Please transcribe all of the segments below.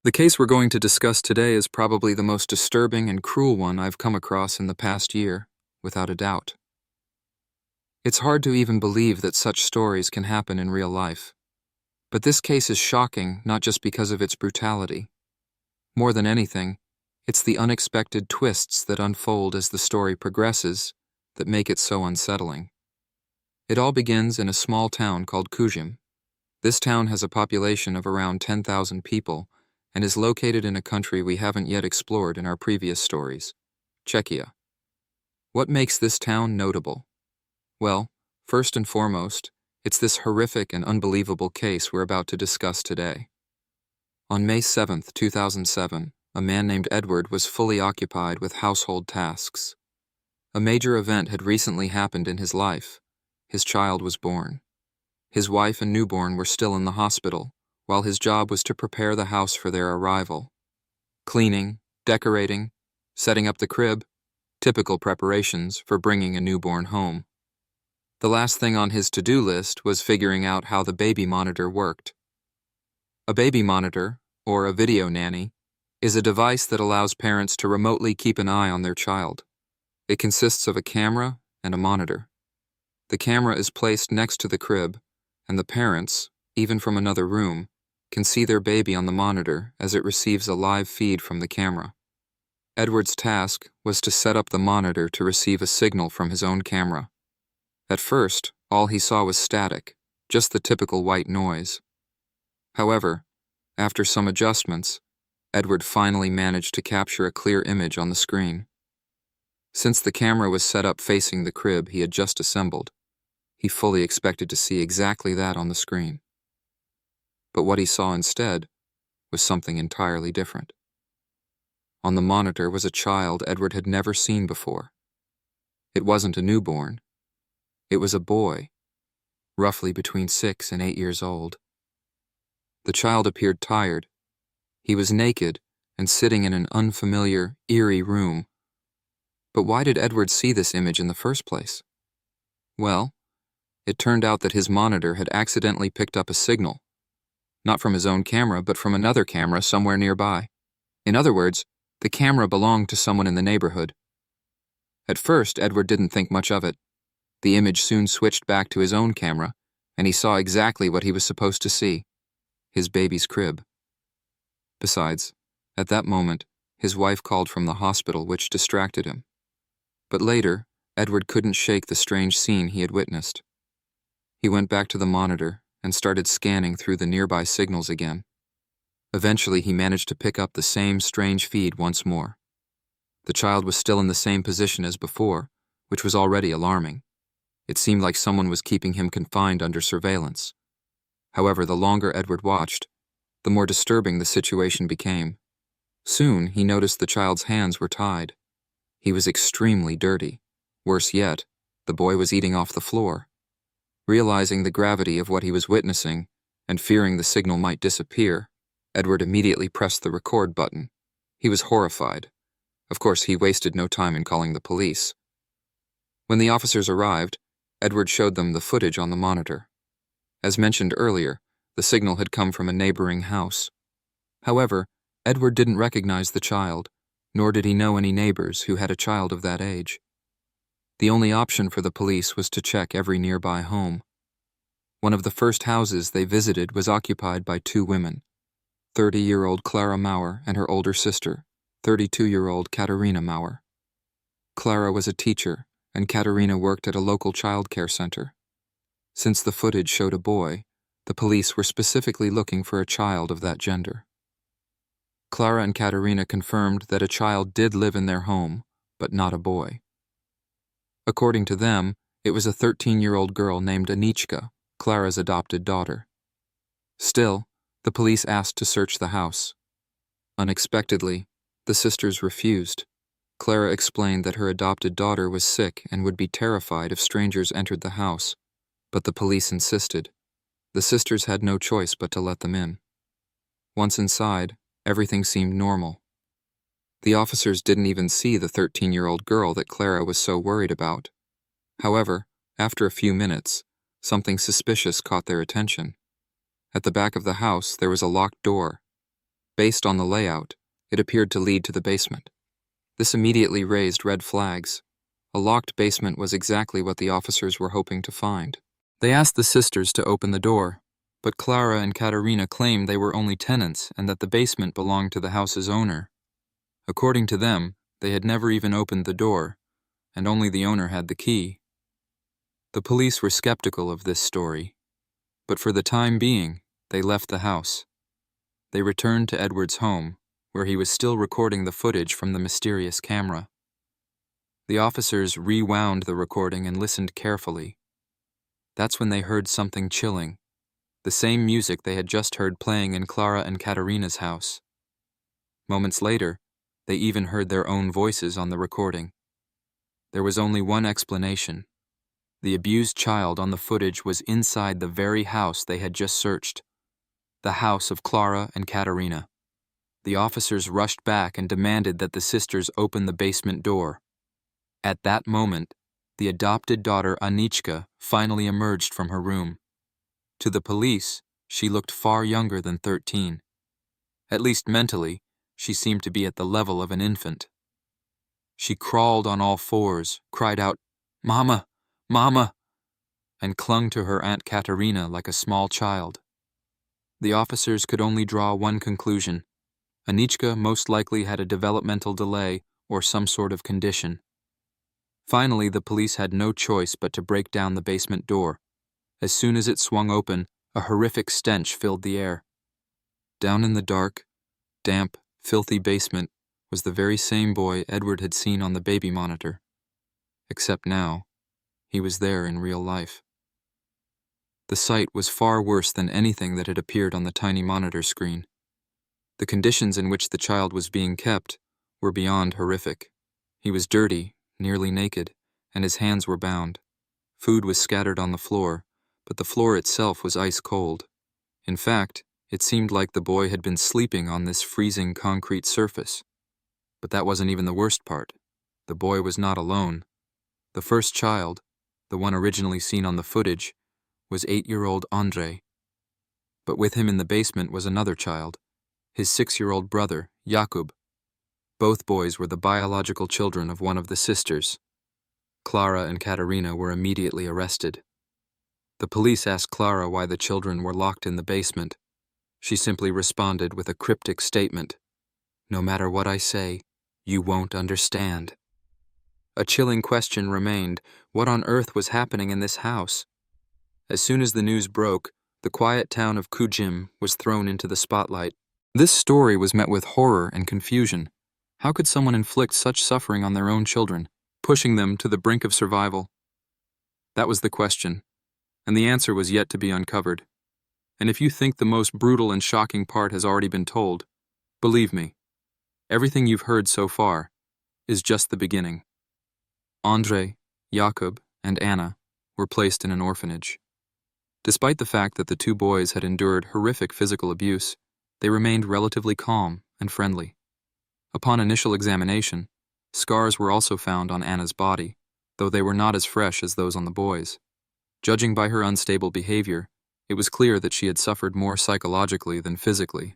The case we're going to discuss today is probably the most disturbing and cruel one I've come across in the past year, without a doubt. It's hard to even believe that such stories can happen in real life. But this case is shocking not just because of its brutality. More than anything, it's the unexpected twists that unfold as the story progresses that make it so unsettling. It all begins in a small town called Kujim. This town has a population of around 10,000 people and is located in a country we haven't yet explored in our previous stories, Czechia. What makes this town notable? Well, first and foremost, it's this horrific and unbelievable case we're about to discuss today. On May 7, 2007, a man named Edward was fully occupied with household tasks. A major event had recently happened in his life. His child was born. His wife and newborn were still in the hospital, while his job was to prepare the house for their arrival. Cleaning, decorating, setting up the crib, typical preparations for bringing a newborn home. The last thing on his to-do list was figuring out how the baby monitor worked. A baby monitor, or a video nanny, is a device that allows parents to remotely keep an eye on their child. It consists of a camera and a monitor. The camera is placed next to the crib, and the parents, even from another room, can see their baby on the monitor as it receives a live feed from the camera. Edward's task was to set up the monitor to receive a signal from his own camera. At first, all he saw was static, just the typical white noise. However, after some adjustments, Edward finally managed to capture a clear image on the screen. Since the camera was set up facing the crib he had just assembled, he fully expected to see exactly that on the screen. But what he saw instead was something entirely different. On the monitor was a child Edward had never seen before. It wasn't a newborn. It was a boy, roughly between 6 and 8 years old. The child appeared tired. He was naked and sitting in an unfamiliar, eerie room. But why did Edward see this image in the first place? Well, it turned out that his monitor had accidentally picked up a signal, not from his own camera, but from another camera somewhere nearby. In other words, the camera belonged to someone in the neighborhood. At first, Edward didn't think much of it. The image soon switched back to his own camera, and he saw exactly what he was supposed to see: his baby's crib. Besides, at that moment, his wife called from the hospital, which distracted him. But later, Edward couldn't shake the strange scene he had witnessed. He went back to the monitor and started scanning through the nearby signals again. Eventually, he managed to pick up the same strange feed once more. The child was still in the same position as before, which was already alarming. It seemed like someone was keeping him confined under surveillance. However, the longer Edward watched, the more disturbing the situation became. Soon, he noticed the child's hands were tied. He was extremely dirty. Worse yet, the boy was eating off the floor. Realizing the gravity of what he was witnessing, and fearing the signal might disappear, Edward immediately pressed the record button. He was horrified. Of course, he wasted no time in calling the police. When the officers arrived, Edward showed them the footage on the monitor. As mentioned earlier, the signal had come from a neighboring house. However, Edward didn't recognize the child, nor did he know any neighbors who had a child of that age. The only option for the police was to check every nearby home. One of the first houses they visited was occupied by 2 women, 30-year-old Clara Mauer and her older sister, 32-year-old Katerina Mauer. Clara was a teacher, and Katerina worked at a local child care center. Since the footage showed a boy, the police were specifically looking for a child of that gender. Clara and Katerina confirmed that a child did live in their home, but not a boy. According to them, it was a 13-year-old girl named Anichka, Clara's adopted daughter. Still, the police asked to search the house. Unexpectedly, the sisters refused. Clara explained that her adopted daughter was sick and would be terrified if strangers entered the house, but the police insisted. The sisters had no choice but to let them in. Once inside, everything seemed normal. The officers didn't even see the 13-year-old girl that Clara was so worried about. However, after a few minutes, something suspicious caught their attention. At the back of the house, there was a locked door. Based on the layout, it appeared to lead to the basement. This immediately raised red flags. A locked basement was exactly what the officers were hoping to find. They asked the sisters to open the door, but Clara and Katerina claimed they were only tenants and that the basement belonged to the house's owner. According to them, they had never even opened the door, and only the owner had the key. The police were skeptical of this story, but for the time being, they left the house. They returned to Edward's home, where he was still recording the footage from the mysterious camera. The officers rewound the recording and listened carefully. That's when they heard something chilling, the same music they had just heard playing in Clara and Katerina's house. Moments later, they even heard their own voices on the recording. There was only one explanation. The abused child on the footage was inside the very house they had just searched, the house of Clara and Katerina. The officers rushed back and demanded that the sisters open the basement door. At that moment, the adopted daughter Anichka finally emerged from her room. To the police, she looked far younger than 13. At least mentally, she seemed to be at the level of an infant. She crawled on all fours, cried out, "Mama! Mama!" and clung to her Aunt Katerina like a small child. The officers could only draw one conclusion. Anichka most likely had a developmental delay or some sort of condition. Finally, the police had no choice but to break down the basement door. As soon as it swung open, a horrific stench filled the air. Down in the dark, damp, filthy basement was the very same boy Edward had seen on the baby monitor. Except now, he was there in real life. The sight was far worse than anything that had appeared on the tiny monitor screen. The conditions in which the child was being kept were beyond horrific. He was dirty, nearly naked, and his hands were bound. Food was scattered on the floor, but the floor itself was ice cold. In fact, it seemed like the boy had been sleeping on this freezing concrete surface. But that wasn't even the worst part. The boy was not alone. The first child, the one originally seen on the footage, was 8-year-old Andrei. But with him in the basement was another child, his 6-year-old brother, Jakub. Both boys were the biological children of one of the sisters. Clara and Katerina were immediately arrested. The police asked Clara why the children were locked in the basement. She simply responded with a cryptic statement, "No matter what I say, you won't understand." A chilling question remained: what on earth was happening in this house? As soon as the news broke, the quiet town of Kujim was thrown into the spotlight. This story was met with horror and confusion. How could someone inflict such suffering on their own children, pushing them to the brink of survival? That was the question, and the answer was yet to be uncovered. And if you think the most brutal and shocking part has already been told, believe me, everything you've heard so far is just the beginning. Andrei, Jakub, and Anna were placed in an orphanage. Despite the fact that the two boys had endured horrific physical abuse, they remained relatively calm and friendly. Upon initial examination, scars were also found on Anna's body, though they were not as fresh as those on the boys. Judging by her unstable behavior, it was clear that she had suffered more psychologically than physically.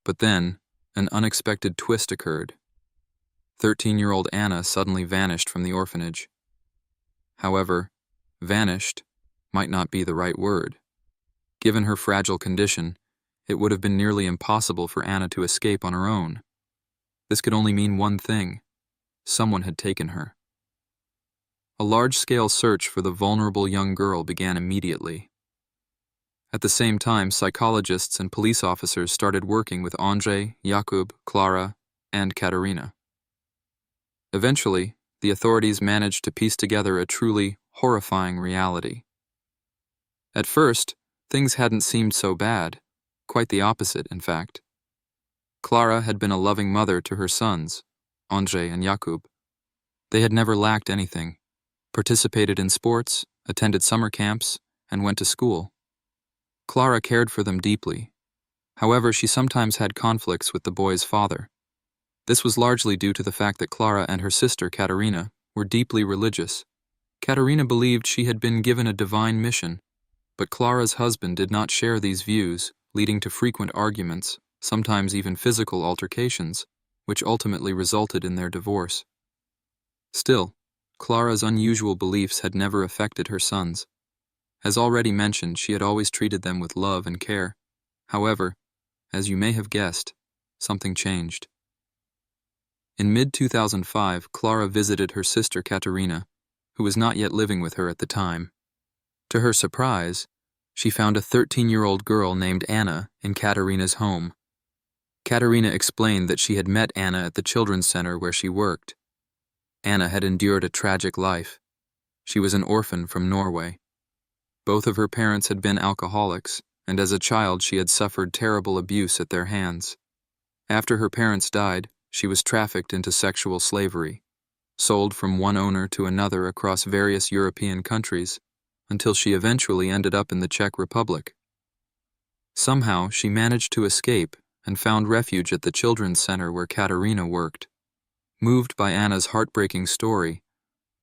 But then, an unexpected twist occurred. 13-year-old Anna suddenly vanished from the orphanage. However, vanished might not be the right word. Given her fragile condition, it would have been nearly impossible for Anna to escape on her own. This could only mean one thing: someone had taken her. A large-scale search for the vulnerable young girl began immediately. At the same time, psychologists and police officers started working with Andrei, Jakub, Clara, and Katerina. Eventually, the authorities managed to piece together a truly horrifying reality. At first, things hadn't seemed so bad, quite the opposite, in fact. Clara had been a loving mother to her sons, Andrei and Jakub. They had never lacked anything, participated in sports, attended summer camps, and went to school. Clara cared for them deeply. However, she sometimes had conflicts with the boys' father. This was largely due to the fact that Clara and her sister, Katerina, were deeply religious. Katerina believed she had been given a divine mission, but Clara's husband did not share these views, leading to frequent arguments sometimes even physical altercations, which ultimately resulted in their divorce. Still, Clara's unusual beliefs had never affected her sons. As already mentioned, she had always treated them with love and care. However, as you may have guessed, something changed. In mid-2005, Clara visited her sister Katerina, who was not yet living with her at the time. To her surprise, she found a 13-year-old girl named Anna in Katerina's home. Katerina explained that she had met Anna at the children's center where she worked. Anna had endured a tragic life. She was an orphan from Norway. Both of her parents had been alcoholics, and as a child she had suffered terrible abuse at their hands. After her parents died, she was trafficked into sexual slavery, sold from one owner to another across various European countries, until she eventually ended up in the Czech Republic. Somehow, she managed to escape and found refuge at the children's center where Katerina worked. Moved by Anna's heartbreaking story,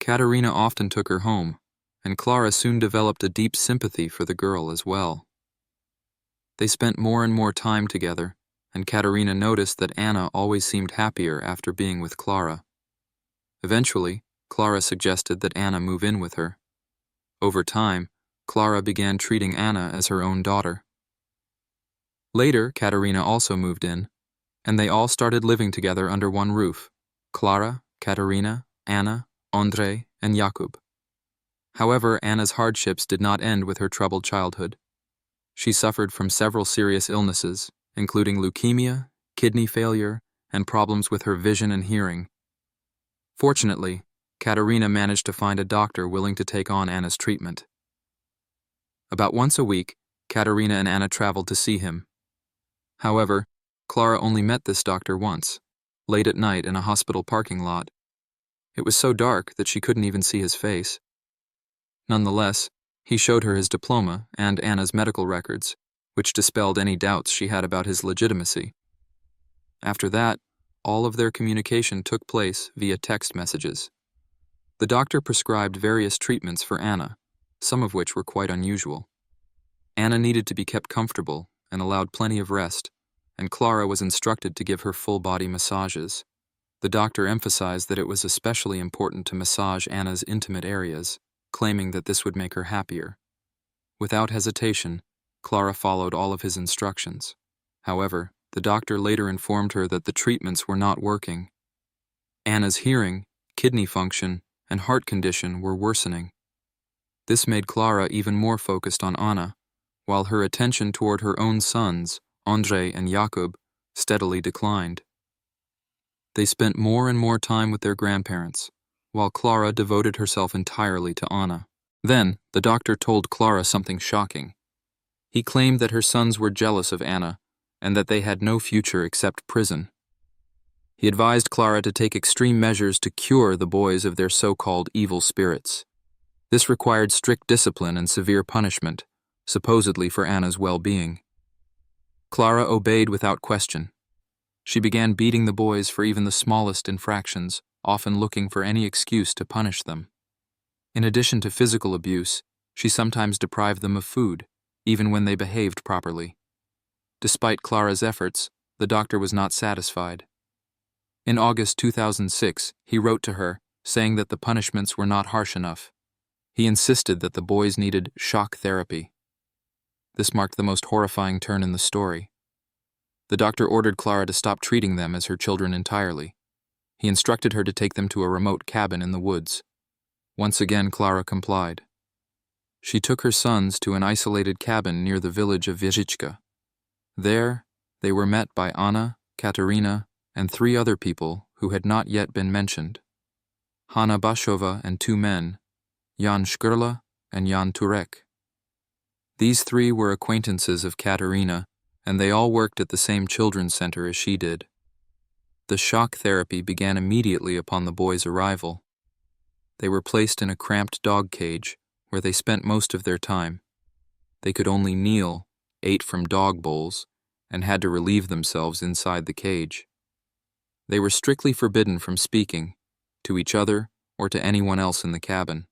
Katerina often took her home, and Clara soon developed a deep sympathy for the girl as well. They spent more and more time together, and Katerina noticed that Anna always seemed happier after being with Clara. Eventually, Clara suggested that Anna move in with her. Over time, Clara began treating Anna as her own daughter. Later, Katerina also moved in, and they all started living together under one roof: Clara, Katerina, Anna, Andrei, and Jakub. However, Anna's hardships did not end with her troubled childhood. She suffered from several serious illnesses, including leukemia, kidney failure, and problems with her vision and hearing. Fortunately, Katerina managed to find a doctor willing to take on Anna's treatment. About once a week, Katerina and Anna traveled to see him. However, Clara only met this doctor once, late at night in a hospital parking lot. It was so dark that she couldn't even see his face. Nonetheless, he showed her his diploma and Anna's medical records, which dispelled any doubts she had about his legitimacy. After that, all of their communication took place via text messages. The doctor prescribed various treatments for Anna, some of which were quite unusual. Anna needed to be kept comfortable and allowed plenty of rest, and Clara was instructed to give her full-body massages. The doctor emphasized that it was especially important to massage Anna's intimate areas, claiming that this would make her happier. Without hesitation, Clara followed all of his instructions. However, the doctor later informed her that the treatments were not working. Anna's hearing, kidney function, and heart condition were worsening. This made Clara even more focused on Anna, while her attention toward her own sons, Andrei and Jakub, steadily declined. They spent more and more time with their grandparents, while Clara devoted herself entirely to Anna. Then, the doctor told Clara something shocking. He claimed that her sons were jealous of Anna, and that they had no future except prison. He advised Clara to take extreme measures to cure the boys of their so-called evil spirits. This required strict discipline and severe punishment, supposedly for Anna's well-being. Clara obeyed without question. She began beating the boys for even the smallest infractions, often looking for any excuse to punish them. In addition to physical abuse, she sometimes deprived them of food, even when they behaved properly. Despite Clara's efforts, the doctor was not satisfied. In August 2006, he wrote to her, saying that the punishments were not harsh enough. He insisted that the boys needed shock therapy. This marked the most horrifying turn in the story. The doctor ordered Clara to stop treating them as her children entirely. He instructed her to take them to a remote cabin in the woods. Once again, Clara complied. She took her sons to an isolated cabin near the village of Wieżyczka. There, they were met by Anna, Katerina, and 3 other people who had not yet been mentioned: Hanna Bashova and 2 men, Jan Škrla and Jan Turek. These 3 were acquaintances of Katerina, and they all worked at the same children's center as she did. The shock therapy began immediately upon the boys' arrival. They were placed in a cramped dog cage, where they spent most of their time. They could only kneel, ate from dog bowls, and had to relieve themselves inside the cage. They were strictly forbidden from speaking, to each other or to anyone else in the cabin.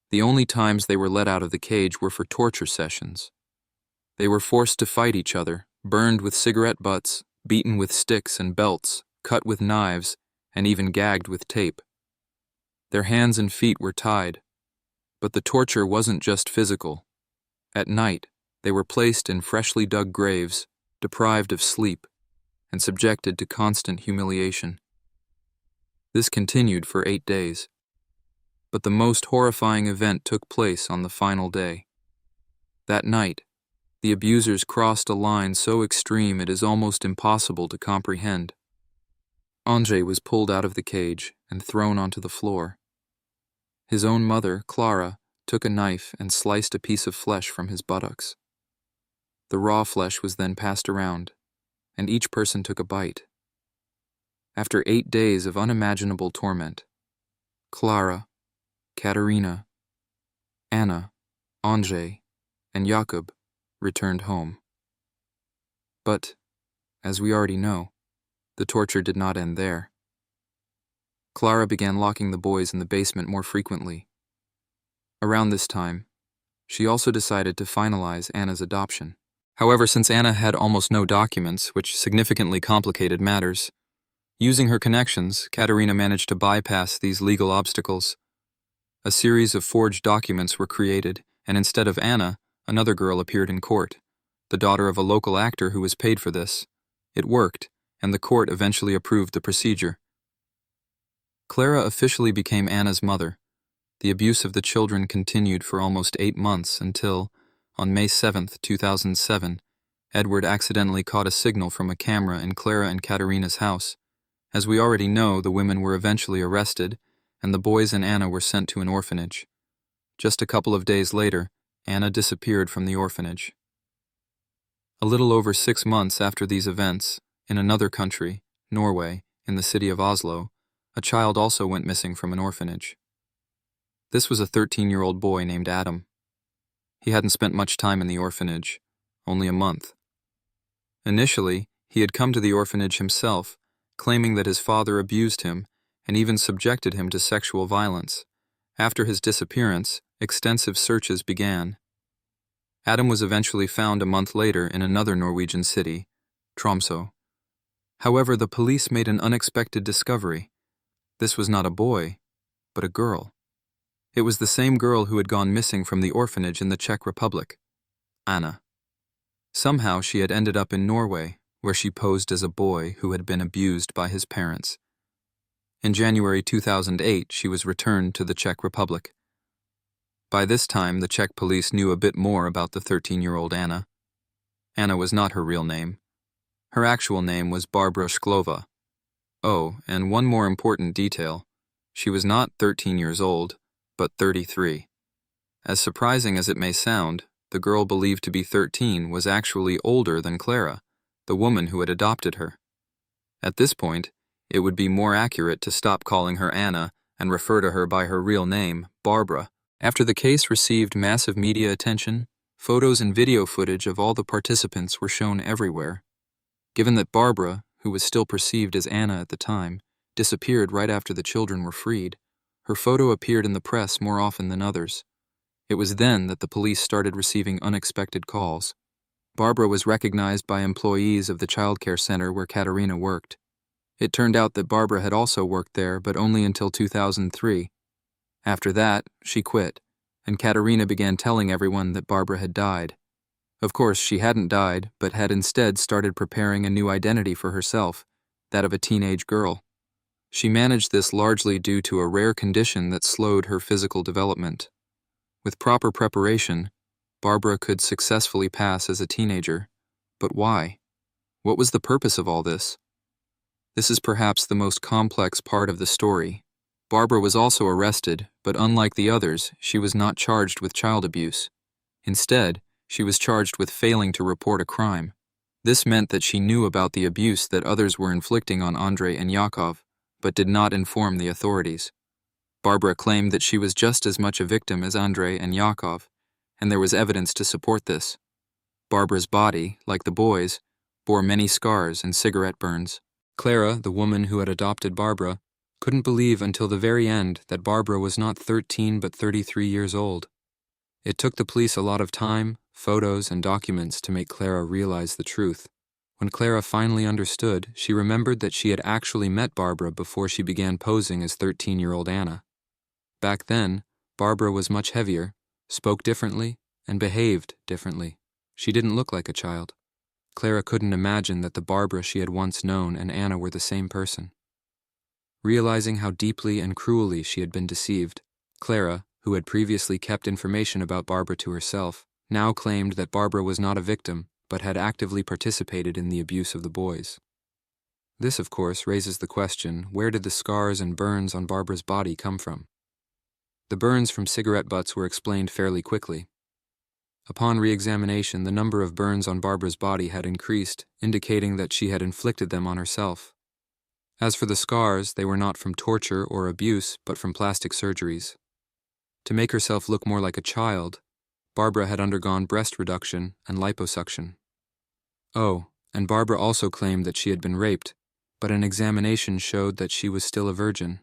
The only times they were let out of the cage were for torture sessions. They were forced to fight each other burned with cigarette butts, beaten with sticks and belts, cut with knives, and even gagged with tape. Their hands and feet were tied, but the torture wasn't just physical. At night, they were placed in freshly dug graves, deprived of sleep, and subjected to constant humiliation. This continued for 8 days. But the most horrifying event took place on the final day. That night, the abusers crossed a line so extreme it is almost impossible to comprehend. André was pulled out of the cage and thrown onto the floor. His own mother, Clara, took a knife and sliced a piece of flesh from his buttocks. The raw flesh was then passed around, and each person took a bite. After 8 days of unimaginable torment, Clara, Katerina, Anna, André, and Jakob returned home. But, as we already know, the torture did not end there. Clara began locking the boys in the basement more frequently. Around this time, she also decided to finalize Anna's adoption. However, since Anna had almost no documents, which significantly complicated matters, using her connections, Katerina managed to bypass these legal obstacles. A series of forged documents were created, and instead of Anna, another girl appeared in court, the daughter of a local actor who was paid for this. It worked, and the court eventually approved the procedure. Clara officially became Anna's mother. The abuse of the children continued for almost 8 months until, on May 7, 2007, Edward accidentally caught a signal from a camera in Clara and Katerina's house. As we already know, the women were eventually arrested, and the boys and Anna were sent to an orphanage. Just a couple of days later, Anna disappeared from the orphanage. A little over 6 months after these events, in another country, Norway, in the city of Oslo, a child also went missing from an orphanage. This was a 13-year-old boy named Adam. He hadn't spent much time in the orphanage, only a month. Initially, he had come to the orphanage himself, claiming that his father abused him and even subjected him to sexual violence. After his disappearance, extensive searches began. Adam was eventually found a month later in another Norwegian city, Tromsø. However, the police made an unexpected discovery. This was not a boy, but a girl. It was the same girl who had gone missing from the orphanage in the Czech Republic, Anna. Somehow she had ended up in Norway, where she posed as a boy who had been abused by his parents. In January 2008, she was returned to the Czech Republic. By this time, the Czech police knew a bit more about the 13-year-old Anna. Anna was not her real name. Her actual name was Barbara Shklova. Oh, and one more important detail. She was not 13 years old, but 33. As surprising as it may sound, the girl believed to be 13 was actually older than Clara, the woman who had adopted her. At this point, it would be more accurate to stop calling her Anna and refer to her by her real name, Barbara. After the case received massive media attention, photos and video footage of all the participants were shown everywhere. Given that Barbara, who was still perceived as Anna at the time, disappeared right after the children were freed, her photo appeared in the press more often than others. It was then that the police started receiving unexpected calls. Barbara was recognized by employees of the childcare center where Katerina worked. It turned out that Barbara had also worked there, but only until 2003. After that, she quit, and Katerina began telling everyone that Barbara had died. Of course, she hadn't died, but had instead started preparing a new identity for herself, that of a teenage girl. She managed this largely due to a rare condition that slowed her physical development. With proper preparation, Barbara could successfully pass as a teenager. But why? What was the purpose of all this? This is perhaps the most complex part of the story. Barbara was also arrested, but unlike the others, she was not charged with child abuse. Instead, she was charged with failing to report a crime. This meant that she knew about the abuse that others were inflicting on André and Yakov, but did not inform the authorities. Barbara claimed that she was just as much a victim as André and Yakov, and there was evidence to support this. Barbara's body, like the boys, bore many scars and cigarette burns. Clara, the woman who had adopted Barbara, couldn't believe until the very end that Barbara was not 13 but 33 years old. It took the police a lot of time, photos, and documents to make Clara realize the truth. When Clara finally understood, she remembered that she had actually met Barbara before she began posing as 13-year-old Anna. Back then, Barbara was much heavier, spoke differently, and behaved differently. She didn't look like a child. Clara couldn't imagine that the Barbara she had once known and Anna were the same person. Realizing how deeply and cruelly she had been deceived, Clara, who had previously kept information about Barbara to herself, now claimed that Barbara was not a victim, but had actively participated in the abuse of the boys. This, of course, raises the question, where did the scars and burns on Barbara's body come from? The burns from cigarette butts were explained fairly quickly. Upon re-examination, the number of burns on Barbara's body had increased, indicating that she had inflicted them on herself. As for the scars, they were not from torture or abuse, but from plastic surgeries. To make herself look more like a child, Barbara had undergone breast reduction and liposuction. Oh, and Barbara also claimed that she had been raped, but an examination showed that she was still a virgin.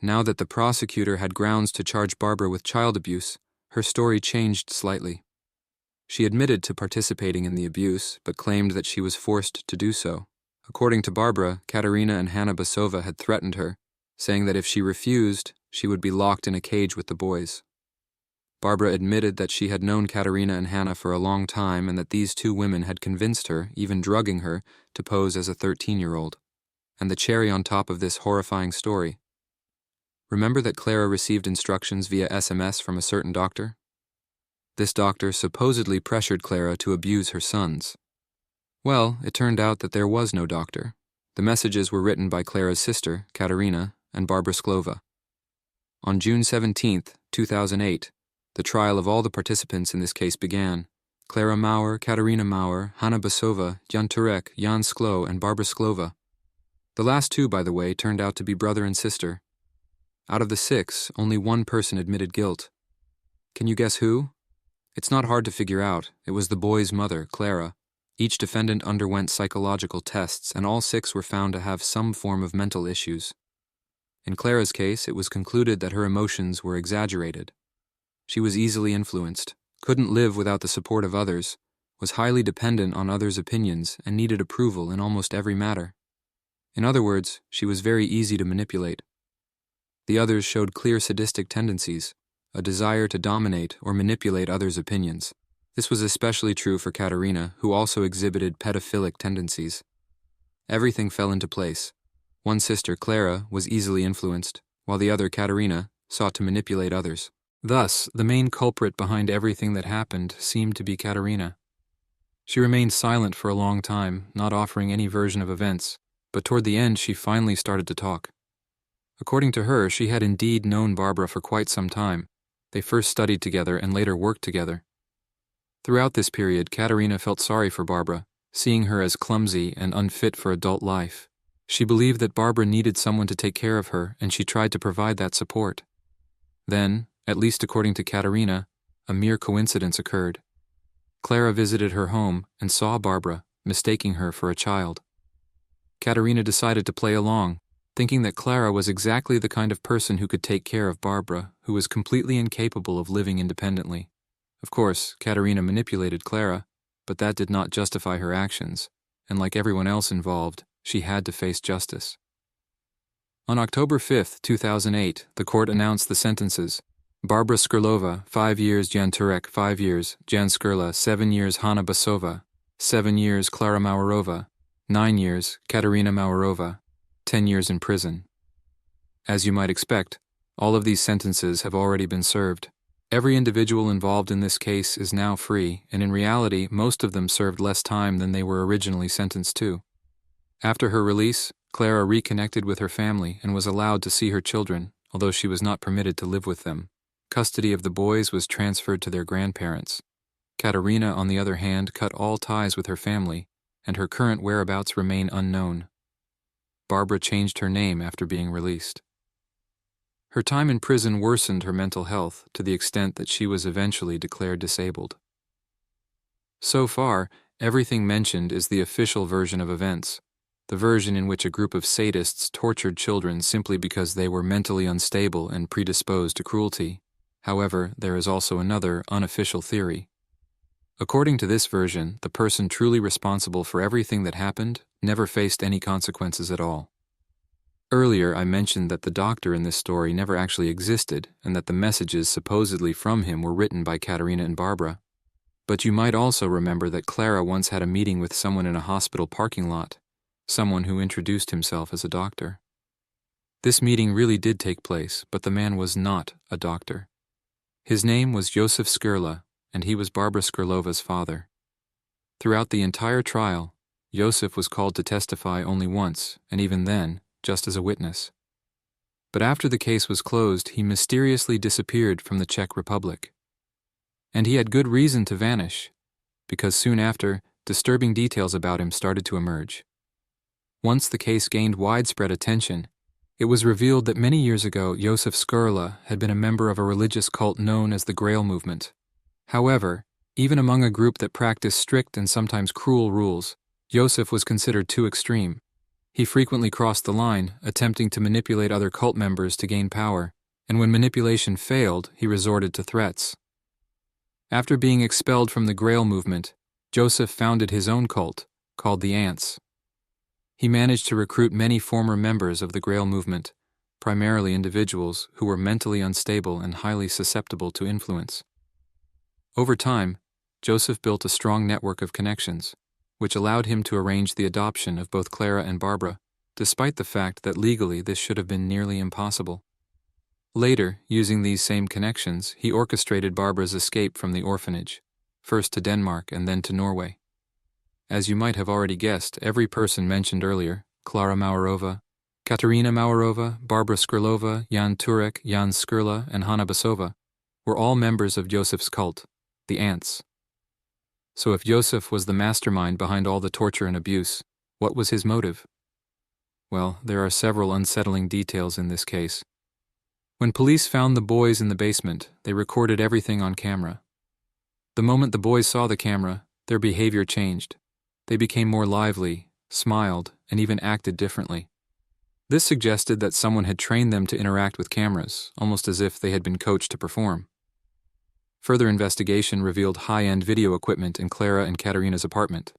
Now that the prosecutor had grounds to charge Barbara with child abuse, her story changed slightly. She admitted to participating in the abuse, but claimed that she was forced to do so. According to Barbara, Katerina and Hanna Basova had threatened her, saying that if she refused, she would be locked in a cage with the boys. Barbara admitted that she had known Katerina and Hanna for a long time and that these two women had convinced her, even drugging her, to pose as a 13-year-old. And the cherry on top of this horrifying story. Remember that Clara received instructions via SMS from a certain doctor? This doctor supposedly pressured Clara to abuse her sons. Well, it turned out that there was no doctor. The messages were written by Clara's sister, Katerina, and Barbara Sklova. On June 17, 2008, the trial of all the participants in this case began. Clara Mauer, Katerina Mauer, Hanna Basova, Jan Turek, Jan Sklo, and Barbara Sklova. The last two, by the way, turned out to be brother and sister. Out of the 6, only one person admitted guilt. Can you guess who? It's not hard to figure out. It was the boy's mother, Clara. Each defendant underwent psychological tests, and all 6 were found to have some form of mental issues. In Clara's case, it was concluded that her emotions were exaggerated. She was easily influenced, couldn't live without the support of others, was highly dependent on others' opinions, and needed approval in almost every matter. In other words, she was very easy to manipulate. The others showed clear sadistic tendencies, a desire to dominate or manipulate others' opinions. This was especially true for Katerina, who also exhibited pedophilic tendencies. Everything fell into place. One sister, Clara, was easily influenced, while the other, Katerina, sought to manipulate others. Thus, the main culprit behind everything that happened seemed to be Katerina. She remained silent for a long time, not offering any version of events, but toward the end she finally started to talk. According to her, she had indeed known Barbara for quite some time. They first studied together and later worked together. Throughout this period, Katerina felt sorry for Barbara, seeing her as clumsy and unfit for adult life. She believed that Barbara needed someone to take care of her, and she tried to provide that support. Then, at least according to Katerina, a mere coincidence occurred. Clara visited her home and saw Barbara, mistaking her for a child. Katerina decided to play along, thinking that Clara was exactly the kind of person who could take care of Barbara, who was completely incapable of living independently. Of course, Katerina manipulated Clara, but that did not justify her actions, and like everyone else involved, she had to face justice. On October 5, 2008, the court announced the sentences. Barbara Skrlova, 5 years, Jan Turek, 5 years, Jan Skrla, 7 years, Hanna Basova, 7 years, Clara Mauerova, 9 years, Katerina Mauerova, 10 years in prison. As you might expect, all of these sentences have already been served. Every individual involved in this case is now free, and in reality, most of them served less time than they were originally sentenced to. After her release, Clara reconnected with her family and was allowed to see her children, although she was not permitted to live with them. Custody of the boys was transferred to their grandparents. Katerina, on the other hand, cut all ties with her family, and her current whereabouts remain unknown. Barbara changed her name after being released. Her time in prison worsened her mental health to the extent that she was eventually declared disabled. So far, everything mentioned is the official version of events, the version in which a group of sadists tortured children simply because they were mentally unstable and predisposed to cruelty. However, there is also another unofficial theory. According to this version, the person truly responsible for everything that happened never faced any consequences at all. Earlier, I mentioned that the doctor in this story never actually existed and that the messages supposedly from him were written by Katerina and Barbara. But you might also remember that Clara once had a meeting with someone in a hospital parking lot, someone who introduced himself as a doctor. This meeting really did take place, but the man was not a doctor. His name was Josef Skurla, and he was Barbara Skurlova's father. Throughout the entire trial, Josef was called to testify only once, and even then, just as a witness. But after the case was closed, he mysteriously disappeared from the Czech Republic. And he had good reason to vanish, because soon after, disturbing details about him started to emerge. Once the case gained widespread attention, it was revealed that many years ago Josef Skurla had been a member of a religious cult known as the Grail movement. However, even among a group that practiced strict and sometimes cruel rules, Josef was considered too extreme. He frequently crossed the line, attempting to manipulate other cult members to gain power, and when manipulation failed, he resorted to threats. After being expelled from the Grail movement, Josef founded his own cult, called the Ants. He managed to recruit many former members of the Grail movement, primarily individuals who were mentally unstable and highly susceptible to influence. Over time, Josef built a strong network of connections, which allowed him to arrange the adoption of both Clara and Barbara, despite the fact that legally this should have been nearly impossible. Later, using these same connections, he orchestrated Barbara's escape from the orphanage, first to Denmark and then to Norway. As you might have already guessed, every person mentioned earlier, Klara Mauerová, Katerina Mauerová, Barbara Skurlova, Jan Turek, Jan Skurla, and Hanna Basova, were all members of Josef's cult, the Ants. So if Josef was the mastermind behind all the torture and abuse, what was his motive? Well, there are several unsettling details in this case. When police found the boys in the basement, they recorded everything on camera. The moment the boys saw the camera, their behavior changed. They became more lively, smiled, and even acted differently. This suggested that someone had trained them to interact with cameras, almost as if they had been coached to perform. Further investigation revealed high-end video equipment in Clara and Katerina's apartment.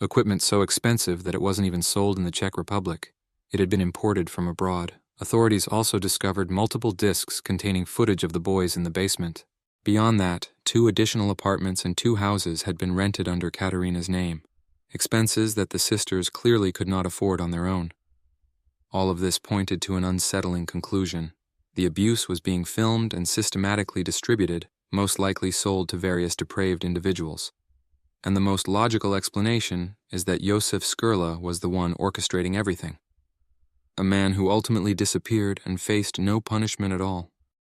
Equipment so expensive that it wasn't even sold in the Czech Republic. It had been imported from abroad. Authorities also discovered multiple discs containing footage of the boys in the basement. Beyond that, 2 additional apartments and 2 houses had been rented under Katerina's name, expenses that the sisters clearly could not afford on their own. All of this pointed to an unsettling conclusion. The abuse was being filmed and systematically distributed, most likely sold to various depraved individuals. And the most logical explanation is that Josef Skurla was the one orchestrating everything. A man who ultimately disappeared and faced no punishment at all.